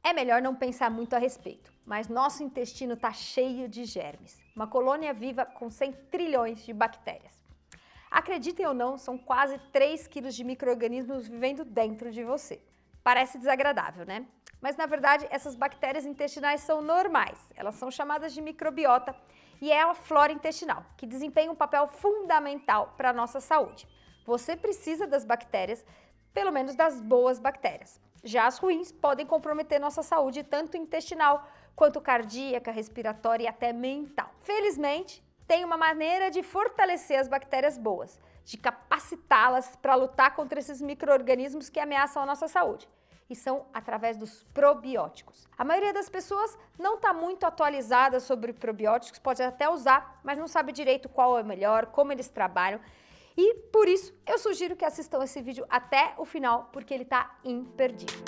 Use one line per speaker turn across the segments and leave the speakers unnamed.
É melhor não pensar muito a respeito, mas nosso intestino está cheio de germes. Uma colônia viva com 100 trilhões de bactérias. Acreditem ou não, são quase 3 quilos de micro-organismos vivendo dentro de você. Parece desagradável, né? Mas na verdade essas bactérias intestinais são normais. Elas são chamadas de microbiota e é a flora intestinal, que desempenha um papel fundamental para a nossa saúde. Você precisa das bactérias, pelo menos das boas bactérias. Já as ruins podem comprometer nossa saúde, tanto intestinal quanto cardíaca, respiratória e até mental. Felizmente, tem uma maneira de fortalecer as bactérias boas, de capacitá-las para lutar contra esses micro-organismos que ameaçam a nossa saúde. E são através dos probióticos. A maioria das pessoas não está muito atualizada sobre probióticos, pode até usar, mas não sabe direito qual é o melhor, como eles trabalham. E por isso eu sugiro que assistam esse vídeo até o final, porque ele está imperdível.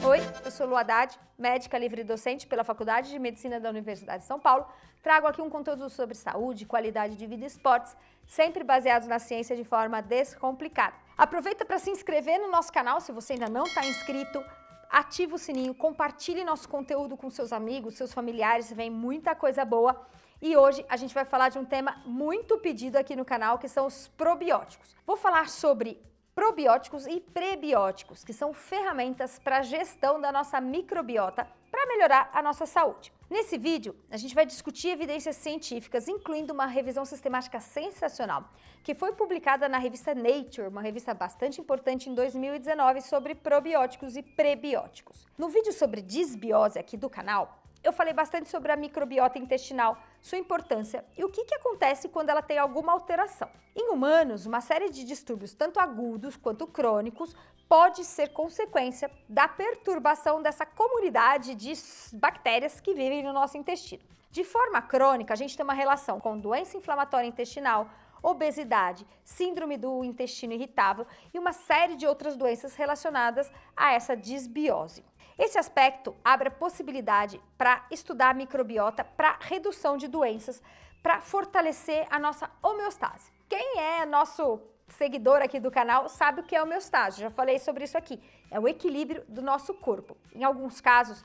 Oi, eu sou Lu Haddad, médica livre docente pela Faculdade de Medicina da Universidade de São Paulo. Trago aqui um conteúdo sobre saúde, qualidade de vida e esportes, sempre baseados na ciência de forma descomplicada. Aproveita para se inscrever no nosso canal se você ainda não está inscrito. Ativa o sininho, compartilhe nosso conteúdo com seus amigos, seus familiares, vem muita coisa boa. E hoje a gente vai falar de um tema muito pedido aqui no canal, que são os probióticos. Vou falar sobre probióticos e prebióticos, que são ferramentas para a gestão da nossa microbiota para melhorar a nossa saúde. Nesse vídeo, a gente vai discutir evidências científicas, incluindo uma revisão sistemática sensacional, que foi publicada na revista Nature, uma revista bastante importante em 2019, sobre probióticos e prebióticos. No vídeo sobre disbiose aqui do canal, eu falei bastante sobre a microbiota intestinal, sua importância e o que acontece quando ela tem alguma alteração. Em humanos, uma série de distúrbios, tanto agudos quanto crônicos, pode ser consequência da perturbação dessa comunidade de bactérias que vivem no nosso intestino. De forma crônica, a gente tem uma relação com doença inflamatória intestinal, obesidade, síndrome do intestino irritável e uma série de outras doenças relacionadas a essa disbiose. Esse aspecto abre a possibilidade para estudar a microbiota para redução de doenças, para fortalecer a nossa homeostase. Quem é nosso seguidor aqui do canal sabe o que é homeostase, já falei sobre isso aqui. É o equilíbrio do nosso corpo. Em alguns casos,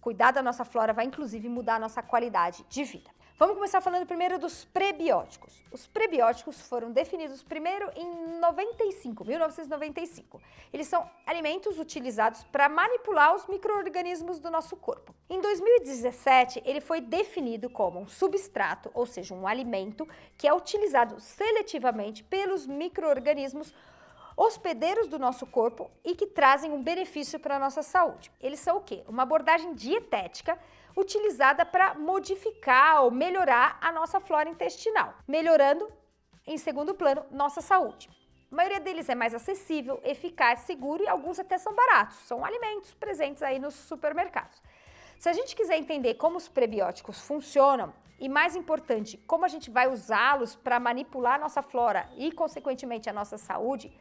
cuidar da nossa flora vai inclusive mudar a nossa qualidade de vida. Vamos começar falando primeiro dos prebióticos. Os prebióticos foram definidos primeiro em 1995. Eles são alimentos utilizados para manipular os micro-organismos do nosso corpo. Em 2017, ele foi definido como um substrato, ou seja, um alimento que é utilizado seletivamente pelos micro-organismos hospedeiros do nosso corpo e que trazem um benefício para a nossa saúde. Eles são o quê? Uma abordagem dietética utilizada para modificar ou melhorar a nossa flora intestinal, melhorando, em segundo plano, nossa saúde. A maioria deles é mais acessível, eficaz, seguro e alguns até são baratos, são alimentos presentes aí nos supermercados. Se a gente quiser entender como os prebióticos funcionam e, mais importante, como a gente vai usá-los para manipular a nossa flora e, consequentemente, a nossa saúde,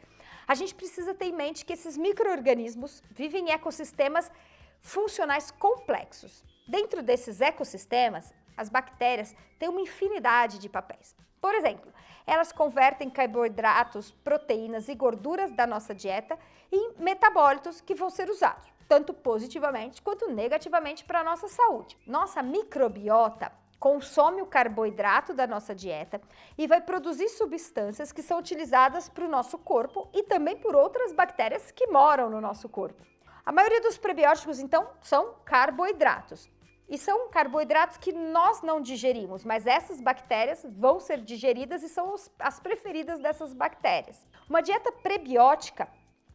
a gente precisa ter em mente que esses micro-organismos vivem em ecossistemas funcionais complexos. Dentro desses ecossistemas, as bactérias têm uma infinidade de papéis. Por exemplo, elas convertem carboidratos, proteínas e gorduras da nossa dieta em metabólitos que vão ser usados, tanto positivamente quanto negativamente para a nossa saúde. Nossa microbiota consome o carboidrato da nossa dieta e vai produzir substâncias que são utilizadas para o nosso corpo e também por outras bactérias que moram no nosso corpo. A maioria dos prebióticos, então, são carboidratos. E são carboidratos que nós não digerimos, mas essas bactérias vão ser digeridas e são as preferidas dessas bactérias. Uma dieta prebiótica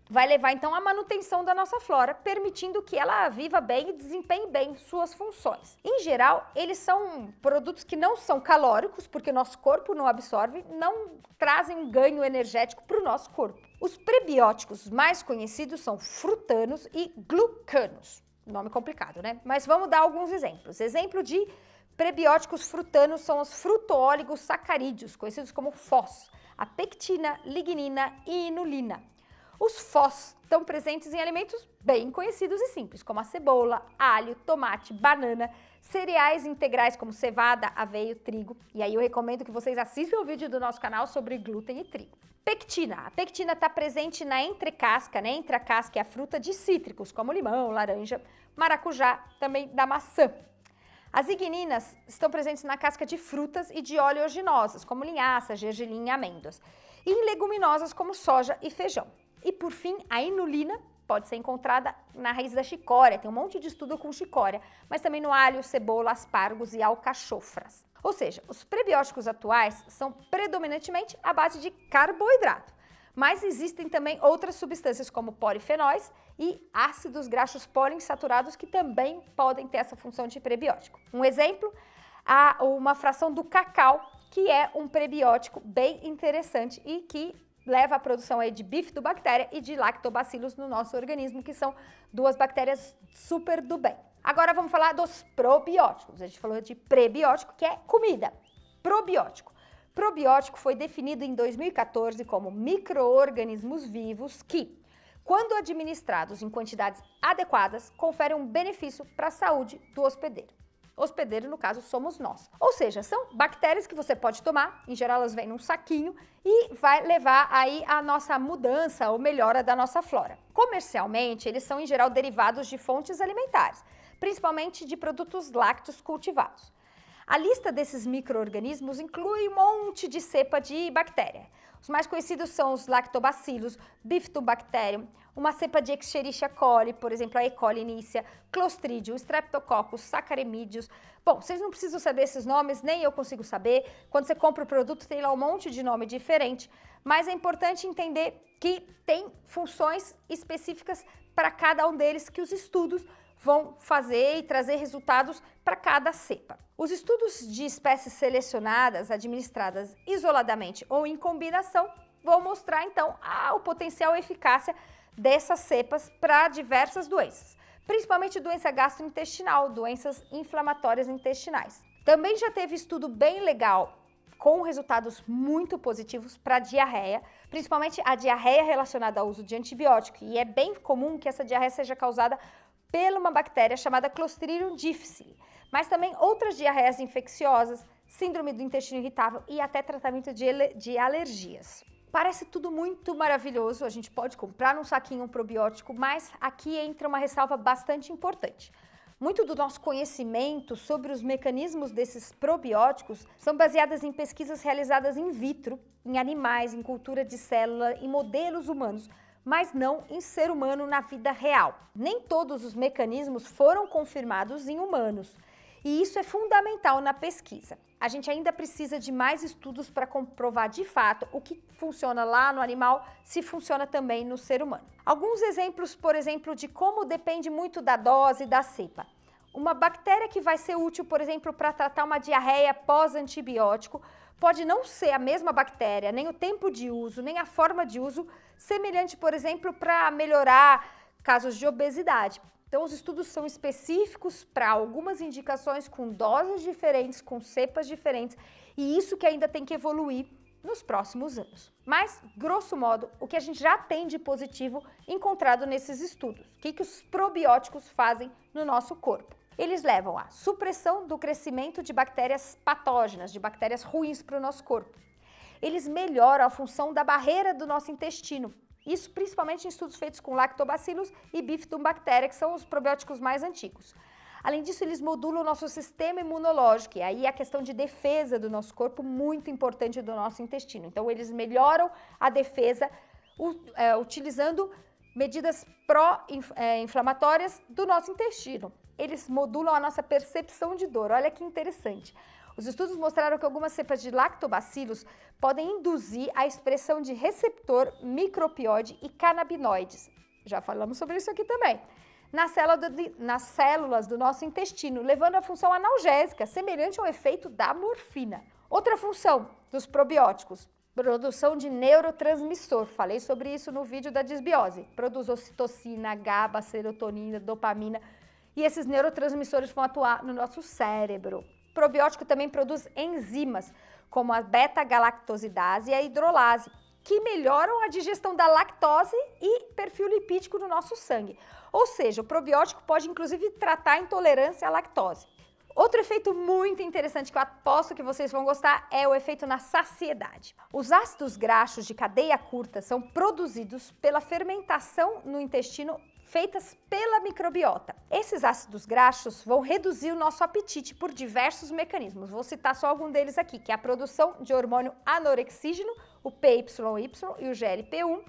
vai levar, então, à manutenção da nossa flora, permitindo que ela viva bem e desempenhe bem suas funções. Em geral, eles são produtos que não são calóricos, porque o nosso corpo não absorve, não trazem um ganho energético para o nosso corpo. Os prebióticos mais conhecidos são frutanos e glucanos. Nome complicado, né? Mas vamos dar alguns exemplos. Exemplo de prebióticos frutanos são os frutoóligosacarídeos, conhecidos como FOS, a pectina, lignina e inulina. Os FOS estão presentes em alimentos bem conhecidos e simples, como a cebola, alho, tomate, banana, cereais integrais como cevada, aveia, trigo. E aí eu recomendo que vocês assistam o vídeo do nosso canal sobre glúten e trigo. Pectina. A pectina está presente na entrecasca, né? Entre a casca e a fruta de cítricos, como limão, laranja, maracujá, também da maçã. As igninas estão presentes na casca de frutas e de oleaginosas, como linhaça, gergelim e amêndoas. E em leguminosas, como soja e feijão. E por fim, a inulina pode ser encontrada na raiz da chicória, tem um monte de estudo com chicória, mas também no alho, cebola, aspargos e alcachofras. Ou seja, os prebióticos atuais são predominantemente à base de carboidrato, mas existem também outras substâncias como polifenóis e ácidos graxos poliinsaturados que também podem ter essa função de prebiótico. Um exemplo, uma fração do cacau, que é um prebiótico bem interessante e que leva à produção aí de bifidobactéria e de lactobacillus no nosso organismo, que são duas bactérias super do bem. Agora vamos falar dos probióticos. A gente falou de prebiótico, que é comida. Probiótico. Probiótico foi definido em 2014 como micro-organismos vivos que, quando administrados em quantidades adequadas, conferem um benefício para a saúde do hospedeiro. Hospedeiro, no caso, somos nós. Ou seja, são bactérias que você pode tomar, em geral elas vêm num saquinho e vai levar aí a nossa mudança ou melhora da nossa flora. Comercialmente, eles são em geral derivados de fontes alimentares, principalmente de produtos lácteos cultivados. A lista desses micro-organismos inclui um monte de cepa de bactéria. Os mais conhecidos são os lactobacillus, bifidobacterium, uma cepa de Escherichia coli, por exemplo, a E. coli inicia, Clostridium, Streptococcus, Saccharomyces. Bom, vocês não precisam saber esses nomes, nem eu consigo saber. Quando você compra o produto, tem lá um monte de nome diferente, mas é importante entender que tem funções específicas para cada um deles que os estudos vão fazer e trazer resultados para cada cepa. Os estudos de espécies selecionadas, administradas isoladamente ou em combinação, vão mostrar então o potencial e eficácia dessas cepas para diversas doenças, principalmente doença gastrointestinal, doenças inflamatórias intestinais. Também já teve estudo bem legal com resultados muito positivos para diarreia, principalmente a diarreia relacionada ao uso de antibiótico, e é bem comum que essa diarreia seja causada por uma bactéria chamada Clostridium difficile, mas também outras diarreias infecciosas, síndrome do intestino irritável e até tratamento de alergias. Parece tudo muito maravilhoso, a gente pode comprar num saquinho um probiótico, mas aqui entra uma ressalva bastante importante. Muito do nosso conhecimento sobre os mecanismos desses probióticos são baseadas em pesquisas realizadas in vitro, em animais, em cultura de célula, em modelos humanos, mas não em ser humano na vida real. Nem todos os mecanismos foram confirmados em humanos, e isso é fundamental na pesquisa. A gente ainda precisa de mais estudos para comprovar de fato o que funciona lá no animal, se funciona também no ser humano. Alguns exemplos, por exemplo, de como depende muito da dose da cepa. Uma bactéria que vai ser útil, por exemplo, para tratar uma diarreia pós-antibiótico, pode não ser a mesma bactéria, nem o tempo de uso, nem a forma de uso, semelhante, por exemplo, para melhorar casos de obesidade. Então, os estudos são específicos para algumas indicações com doses diferentes, com cepas diferentes, e isso que ainda tem que evoluir nos próximos anos. Mas, grosso modo, o que a gente já tem de positivo encontrado nesses estudos? O que os probióticos fazem no nosso corpo? Eles levam à supressão do crescimento de bactérias patógenas, de bactérias ruins para o nosso corpo. Eles melhoram a função da barreira do nosso intestino. Isso principalmente em estudos feitos com lactobacillus e bifidobactéria, que são os probióticos mais antigos. Além disso, eles modulam o nosso sistema imunológico, e aí a questão de defesa do nosso corpo, muito importante do nosso intestino. Então, eles melhoram a defesa utilizando medidas pró-inflamatórias do nosso intestino. Eles modulam a nossa percepção de dor. Olha que interessante. Os estudos mostraram que algumas cepas de lactobacillus podem induzir a expressão de receptor micropioide e canabinoides. Já falamos sobre isso aqui também. Nas células do nosso intestino, levando a função analgésica, semelhante ao efeito da morfina. Outra função dos probióticos, produção de neurotransmissor. Falei sobre isso no vídeo da disbiose. Produz ocitocina, GABA, serotonina, dopamina. E esses neurotransmissores vão atuar no nosso cérebro. O probiótico também produz enzimas, como a beta-galactosidase e a hidrolase, que melhoram a digestão da lactose e perfil lipídico no nosso sangue. Ou seja, o probiótico pode inclusive tratar a intolerância à lactose. Outro efeito muito interessante que eu aposto que vocês vão gostar é o efeito na saciedade. Os ácidos graxos de cadeia curta são produzidos pela fermentação no intestino feitas pela microbiota. Esses ácidos graxos vão reduzir o nosso apetite por diversos mecanismos. Vou citar só algum deles aqui, que é a produção de hormônio anorexígeno, o PYY e o GLP-1,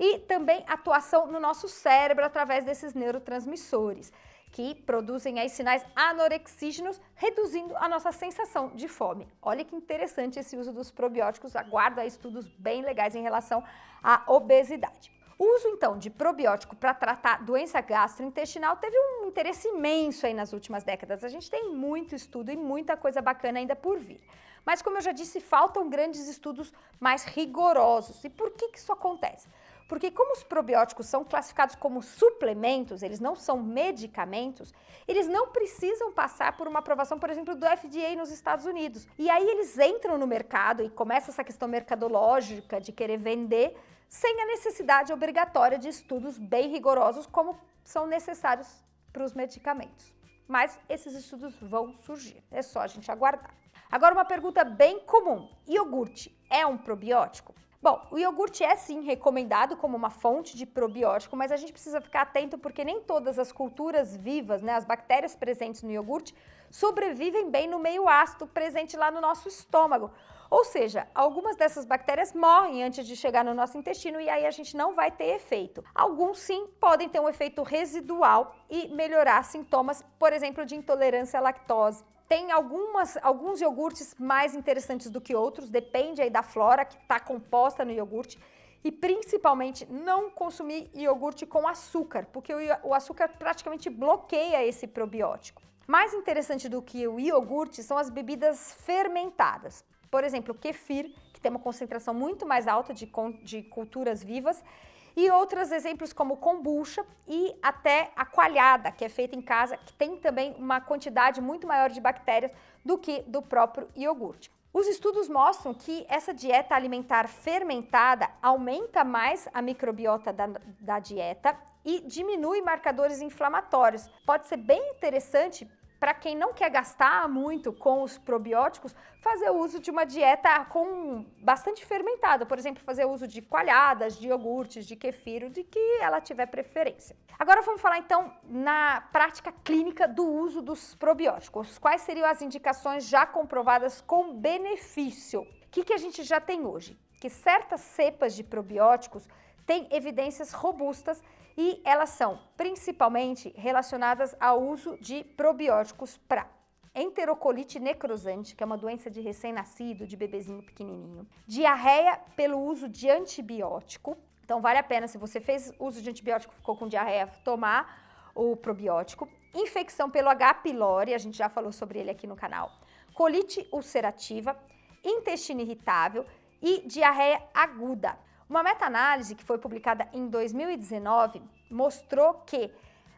e também atuação no nosso cérebro através desses neurotransmissores, que produzem aí sinais anorexígenos, reduzindo a nossa sensação de fome. Olha que interessante esse uso dos probióticos, aguarda estudos bem legais em relação à obesidade. O uso, então, de probiótico para tratar doença gastrointestinal teve um interesse imenso aí nas últimas décadas. A gente tem muito estudo e muita coisa bacana ainda por vir. Mas, como eu já disse, faltam grandes estudos mais rigorosos. E por que isso acontece? Porque como os probióticos são classificados como suplementos, eles não são medicamentos, eles não precisam passar por uma aprovação, por exemplo, do FDA nos Estados Unidos. E aí eles entram no mercado e começa essa questão mercadológica de querer vender sem a necessidade obrigatória de estudos bem rigorosos como são necessários para os medicamentos. Mas esses estudos vão surgir, é só a gente aguardar. Agora uma pergunta bem comum, iogurte é um probiótico? Bom, o iogurte é sim recomendado como uma fonte de probiótico, mas a gente precisa ficar atento porque nem todas as culturas vivas, né, as bactérias presentes no iogurte, sobrevivem bem no meio ácido presente lá no nosso estômago. Ou seja, algumas dessas bactérias morrem antes de chegar no nosso intestino e aí a gente não vai ter efeito. Alguns sim podem ter um efeito residual e melhorar sintomas, por exemplo, de intolerância à lactose. Tem alguns iogurtes mais interessantes do que outros, depende aí da flora que está composta no iogurte. E principalmente não consumir iogurte com açúcar, porque o açúcar praticamente bloqueia esse probiótico. Mais interessante do que o iogurte são as bebidas fermentadas. Por exemplo, o kefir, que tem uma concentração muito mais alta de culturas vivas, e outros exemplos como kombucha e até a coalhada, que é feita em casa, que tem também uma quantidade muito maior de bactérias do que do próprio iogurte. Os estudos mostram que essa dieta alimentar fermentada aumenta mais a microbiota da dieta e diminui marcadores inflamatórios. Pode ser bem interessante para quem não quer gastar muito com os probióticos, fazer uso de uma dieta com bastante fermentada, por exemplo, fazer uso de coalhadas, de iogurtes, de kefir, de que ela tiver preferência. Agora vamos falar então na prática clínica do uso dos probióticos. Quais seriam as indicações já comprovadas com benefício? O que a gente já tem hoje? Que certas cepas de probióticos têm evidências robustas e elas são principalmente relacionadas ao uso de probióticos para enterocolite necrosante, que é uma doença de recém-nascido, de bebezinho pequenininho, diarreia pelo uso de antibiótico, então vale a pena, se você fez uso de antibiótico e ficou com diarreia, tomar o probiótico, infecção pelo H. pylori, a gente já falou sobre ele aqui no canal, colite ulcerativa, intestino irritável e diarreia aguda. Uma meta-análise que foi publicada em 2019 mostrou que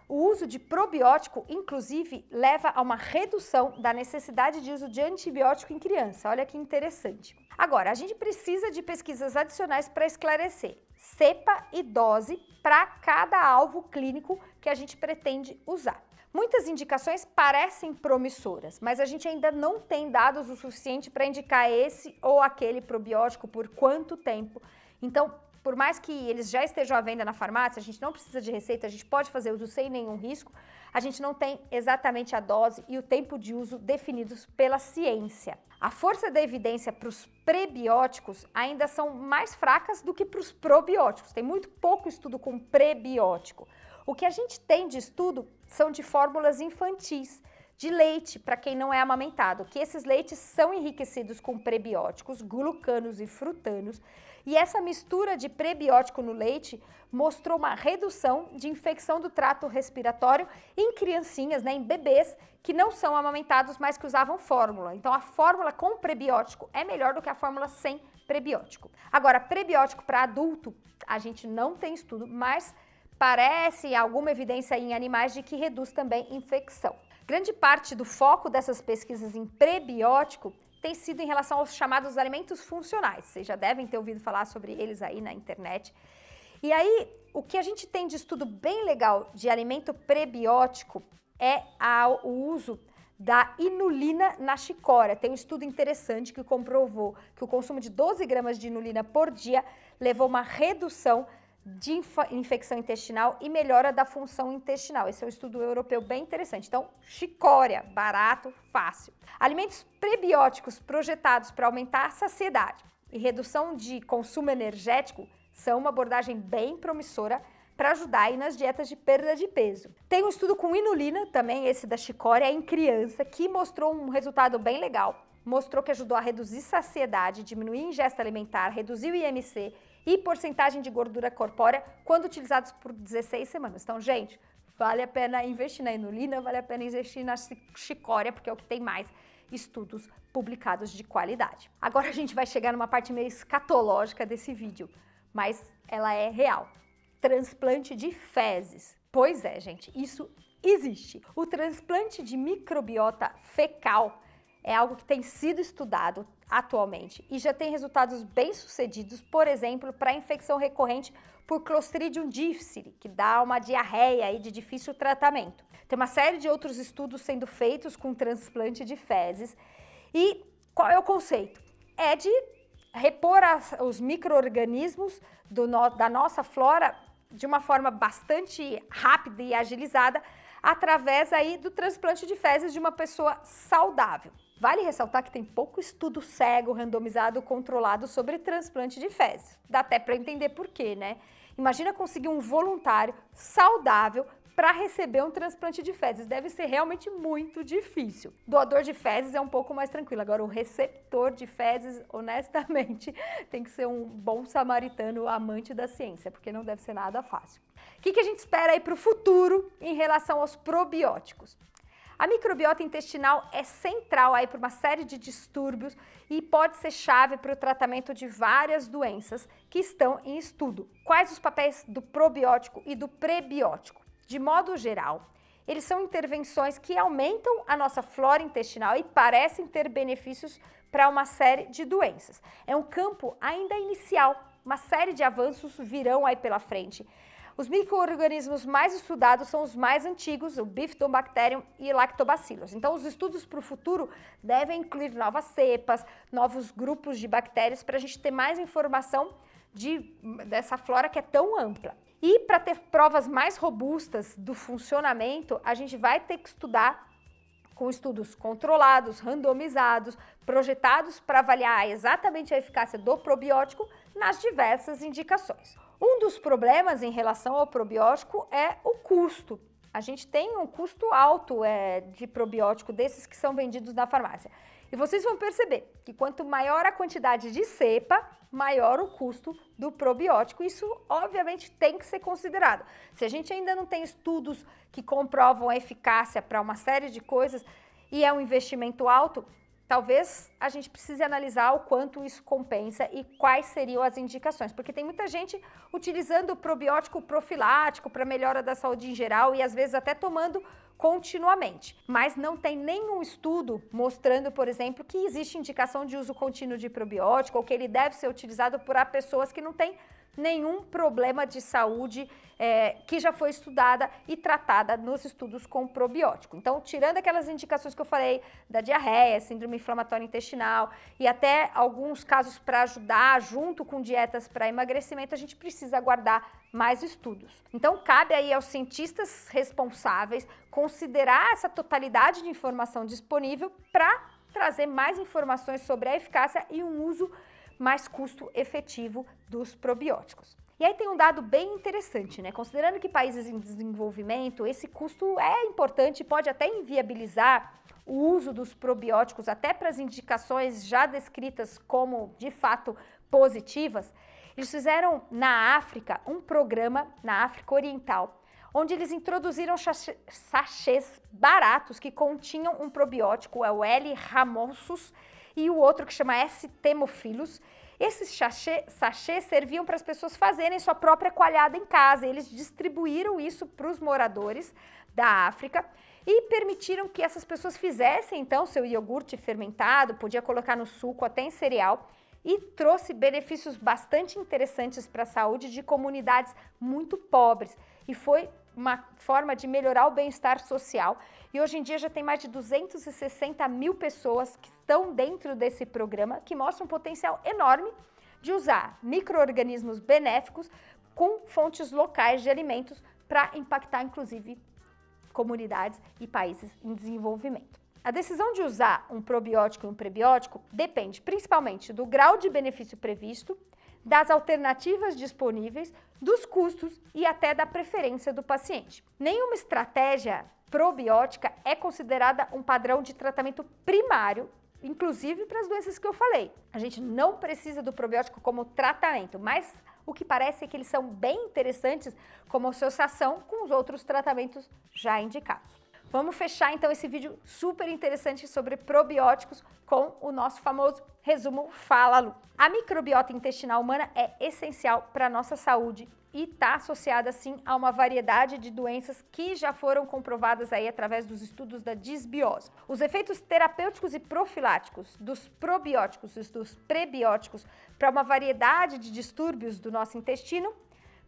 o uso de probiótico, inclusive, leva a uma redução da necessidade de uso de antibiótico em criança. Olha que interessante. Agora, a gente precisa de pesquisas adicionais para esclarecer cepa e dose para cada alvo clínico que a gente pretende usar. Muitas indicações parecem promissoras, mas a gente ainda não tem dados o suficiente para indicar esse ou aquele probiótico por quanto tempo. Então, por mais que eles já estejam à venda na farmácia, a gente não precisa de receita, a gente pode fazer uso sem nenhum risco, a gente não tem exatamente a dose e o tempo de uso definidos pela ciência. A força da evidência para os prebióticos ainda são mais fracas do que para os probióticos, tem muito pouco estudo com prebiótico. O que a gente tem de estudo são de fórmulas infantis, de leite para quem não é amamentado, que esses leites são enriquecidos com prebióticos, glucanos e frutanos, e essa mistura de prebiótico no leite mostrou uma redução de infecção do trato respiratório em criancinhas, né, em bebês que não são amamentados, mas que usavam fórmula. Então a fórmula com prebiótico é melhor do que a fórmula sem prebiótico. Agora, prebiótico para adulto, a gente não tem estudo, mas parece alguma evidência em animais de que reduz também infecção. Grande parte do foco dessas pesquisas em prebiótico tem sido em relação aos chamados alimentos funcionais. Vocês já devem ter ouvido falar sobre eles aí na internet. E aí, o que a gente tem de estudo bem legal de alimento prebiótico é o uso da inulina na chicória. Tem um estudo interessante que comprovou que o consumo de 12 gramas de inulina por dia levou a uma redução de infecção intestinal e melhora da função intestinal. Esse é um estudo europeu bem interessante. Então, chicória, barato, fácil. Alimentos prebióticos projetados para aumentar a saciedade e redução de consumo energético são uma abordagem bem promissora para ajudar aí nas dietas de perda de peso. Tem um estudo com inulina, também esse da chicória, em criança, que mostrou um resultado bem legal. Mostrou que ajudou a reduzir saciedade, diminuir a ingesta alimentar, reduzir o IMC e porcentagem de gordura corpórea quando utilizados por 16 semanas. Então, gente, vale a pena investir na inulina, vale a pena investir na chicória, porque é o que tem mais estudos publicados de qualidade. Agora a gente vai chegar numa parte meio escatológica desse vídeo, mas ela é real. Transplante de fezes. Pois é, gente, isso existe. O transplante de microbiota fecal é algo que tem sido estudado atualmente e já tem resultados bem-sucedidos, por exemplo, para infecção recorrente por Clostridium difficile, que dá uma diarreia aí de difícil tratamento. Tem uma série de outros estudos sendo feitos com transplante de fezes. E qual é o conceito? É de repor os micro-organismos da nossa flora de uma forma bastante rápida e agilizada através aí do transplante de fezes de uma pessoa saudável. Vale ressaltar que tem pouco estudo cego, randomizado, controlado sobre transplante de fezes. Dá até para entender por quê, né? Imagina conseguir um voluntário saudável para receber um transplante de fezes. Deve ser realmente muito difícil. Doador de fezes é um pouco mais tranquilo. Agora, o receptor de fezes, honestamente, tem que ser um bom samaritano amante da ciência, porque não deve ser nada fácil. O que a gente espera aí para o futuro em relação aos probióticos? A microbiota intestinal é central aí para uma série de distúrbios e pode ser chave para o tratamento de várias doenças que estão em estudo. Quais os papéis do probiótico e do prebiótico? De modo geral, eles são intervenções que aumentam a nossa flora intestinal e parecem ter benefícios para uma série de doenças. É um campo ainda inicial, uma série de avanços virão aí pela frente. Os micro-organismos mais estudados são os mais antigos, o Bifidobacterium e Lactobacillus. Então, os estudos para o futuro devem incluir novas cepas, novos grupos de bactérias, para a gente ter mais informação dessa flora que é tão ampla. E para ter provas mais robustas do funcionamento, a gente vai ter que estudar com estudos controlados, randomizados, projetados para avaliar exatamente a eficácia do probiótico nas diversas indicações. Um dos problemas em relação ao probiótico é o custo. A gente tem um custo alto de probiótico desses que são vendidos na farmácia. E vocês vão perceber que quanto maior a quantidade de cepa, maior o custo do probiótico. Isso, obviamente, tem que ser considerado. Se a gente ainda não tem estudos que comprovam a eficácia para uma série de coisas e é um investimento alto, talvez a gente precise analisar o quanto isso compensa e quais seriam as indicações, porque tem muita gente utilizando o probiótico profilático para melhora da saúde em geral e às vezes até tomando continuamente, mas não tem nenhum estudo mostrando, por exemplo, que existe indicação de uso contínuo de probiótico ou que ele deve ser utilizado por pessoas que não têm nenhum problema de saúde que já foi estudada e tratada nos estudos com probiótico. Então, tirando aquelas indicações que eu falei da diarreia, síndrome inflamatória intestinal e até alguns casos para ajudar junto com dietas para emagrecimento, a gente precisa aguardar mais estudos. Então, cabe aí aos cientistas responsáveis considerar essa totalidade de informação disponível para trazer mais informações sobre a eficácia e um uso mais custo efetivo dos probióticos. E aí tem um dado bem interessante, né? Considerando que países em desenvolvimento, esse custo é importante e pode até inviabilizar o uso dos probióticos até para as indicações já descritas como, de fato, positivas. Eles fizeram na África um programa, na África Oriental, onde eles introduziram sachês baratos que continham um probiótico, é o L. ramosus, e o outro que chama S. thermophilus. Esses sachês serviam para as pessoas fazerem sua própria coalhada em casa. Eles distribuíram isso para os moradores da África e permitiram que essas pessoas fizessem, então, seu iogurte fermentado, podia colocar no suco, até em cereal, e trouxe benefícios bastante interessantes para a saúde de comunidades muito pobres. E foi uma forma de melhorar o bem-estar social e hoje em dia já tem mais de 260 mil pessoas que estão dentro desse programa, que mostra um potencial enorme de usar micro-organismos benéficos com fontes locais de alimentos para impactar, inclusive, comunidades e países em desenvolvimento. A decisão de usar um probiótico e um prebiótico depende principalmente do grau de benefício previsto, das alternativas disponíveis, dos custos e até da preferência do paciente. Nenhuma estratégia probiótica é considerada um padrão de tratamento primário, inclusive para as doenças que eu falei. A gente não precisa do probiótico como tratamento, mas o que parece é que eles são bem interessantes como associação com os outros tratamentos já indicados. Vamos fechar então esse vídeo super interessante sobre probióticos com o nosso famoso resumo Fala Lu. A microbiota intestinal humana é essencial para a nossa saúde e está associada sim a uma variedade de doenças que já foram comprovadas aí através dos estudos da disbiose. Os efeitos terapêuticos e profiláticos dos probióticos e dos prebióticos para uma variedade de distúrbios do nosso intestino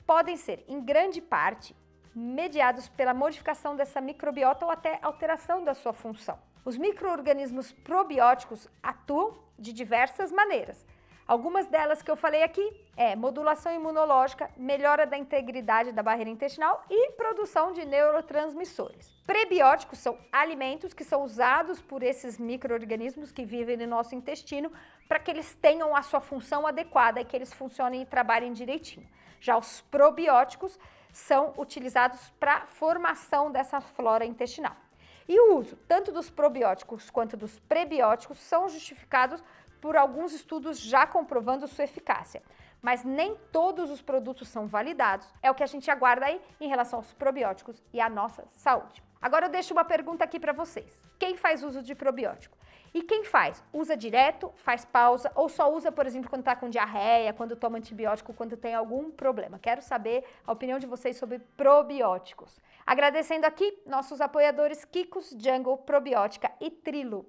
podem ser, em grande parte, mediados pela modificação dessa microbiota ou até alteração da sua função. Os micro-organismos probióticos atuam de diversas maneiras. Algumas delas que eu falei aqui é modulação imunológica, melhora da integridade da barreira intestinal e produção de neurotransmissores. Prebióticos são alimentos que são usados por esses micro-organismos que vivem no nosso intestino para que eles tenham a sua função adequada e que eles funcionem e trabalhem direitinho. Já os probióticos são utilizados para a formação dessa flora intestinal. E o uso tanto dos probióticos quanto dos prebióticos são justificados por alguns estudos já comprovando sua eficácia. Mas nem todos os produtos são validados, é o que a gente aguarda aí em relação aos probióticos e à nossa saúde. Agora eu deixo uma pergunta aqui para vocês. Quem faz uso de probiótico? E quem faz? Usa direto, faz pausa ou só usa, por exemplo, quando está com diarreia, quando toma antibiótico, quando tem algum problema? Quero saber a opinião de vocês sobre probióticos. Agradecendo aqui nossos apoiadores Kikos, Jungle, Probiótica e Trilo.